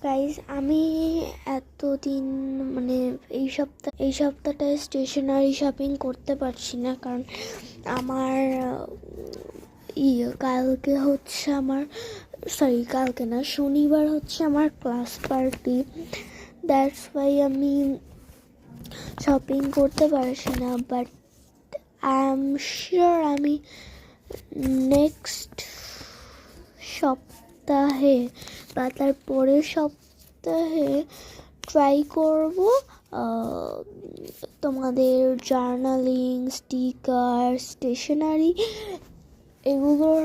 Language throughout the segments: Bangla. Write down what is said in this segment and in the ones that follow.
গাইজ, আমি এতদিন মানে এই সপ্তাহটায় স্টেশনারি শপিং করতে পারছি না, কারণ আমার কালকে হচ্ছে কালকে না, শনিবার হচ্ছে আমার ক্লাস পার্টি। দ্যাটস ওয়াই আমি শপিং করতে পারছি না, বাট আই এম শিওর আমি নেক্সট সপ্তাহে বা তার পরের সপ্তাহে ট্রাই করব তোমাদের জার্নালিং, স্টিকার, স্টেশনারি এগুলোর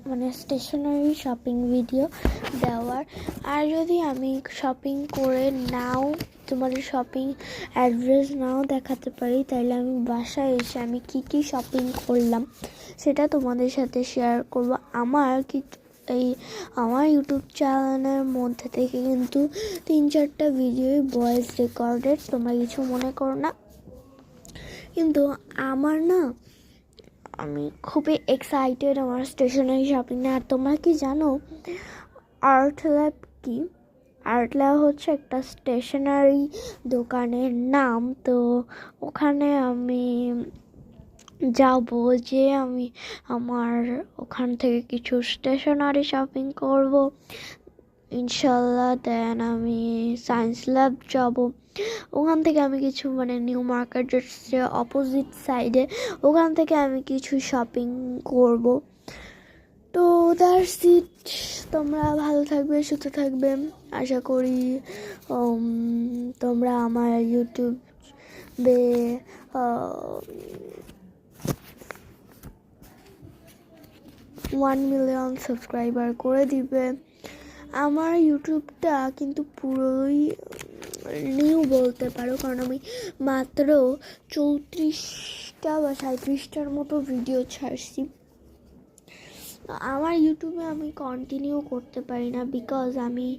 মানে স্টেশনারি শপিং ভিডিও দেওয়ার। আর যদি আমি শপিং করে নাও তোমাদের শপিং অ্যাড্রেস নাও দেখাতে পারি, তাহলে আমি বাসায় এসে আমি কি শপিং করলাম সেটা তোমাদের সাথে শেয়ার করব। আমার ইউটিউব চ্যানেলের মধ্যে থেকে কিন্তু 3-4টা ভিডিওই ভয়েস রেকর্ডেড, তোমরা কিছু মনে করো না। কিন্তু আমি খুবই এক্সাইটেড আমার স্টেশনারি শপিং নিয়ে। আর তোমরা কি জানো আর্ট ল্যাব কি? আর্ট ল্যাব হচ্ছে একটা স্টেশনারি দোকানের নাম। তো ওখানে আমি যাব, যে আমি আমার ওখান থেকে কিছু স্টেশনারি শপিং করব ইনশাল্লাহ। দেন আমি সায়েন্স ল্যাব যাব, ওখান থেকে আমি কিছু নিউ মার্কেটের যে অপোজিট সাইডে, ওখান থেকে আমি কিছু শপিং করব। তো দ্যাটস ইট। তোমরা ভালো থাকবে, সুস্থ থাকবে। আশা করি তোমরা আমার ইউটিউবে 1 মিলিয়ন সাবস্ক্রাইবার করে দিবে। আমার ইউটিউবটা কিন্তু পুরোই নিউ বলতে পারো, কারণ আমি মাত্র 34টা বা 37টার মতো ভিডিও ছাড়ছি। আমার ইউটিউবে আমি কন্টিনিউ করতে পারি না, বিকজ আমি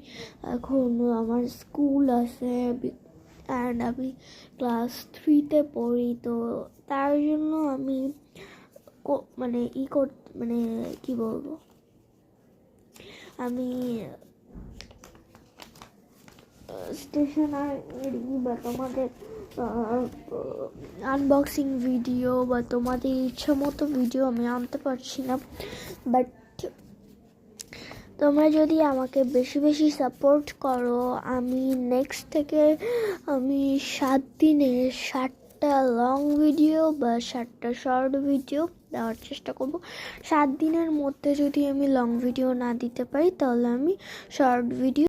এখন আমার স্কুল আছে অ্যান্ড আমি ক্লাস 3তে পড়ি। তো তার জন্য আমি কি বলবো, আমি স্টেশনারি বা তোমাদের আনবক্সিং ভিডিও বা তোমাদের ইচ্ছা মতো ভিডিও আমি আনতে পারছি না। বাট তোমরা যদি আমাকে বেশি বেশি সাপোর্ট করো, আমি নেক্সট থেকে আমি 7 দিনে 7টা লং ভিডিও বা 7টা শর্ট ভিডিও দেওয়ার চেষ্টা করব। 7 দিনের মধ্যে যদি আমি লং ভিডিও না দিতে পারি, তাহলে আমি শর্ট ভিডিও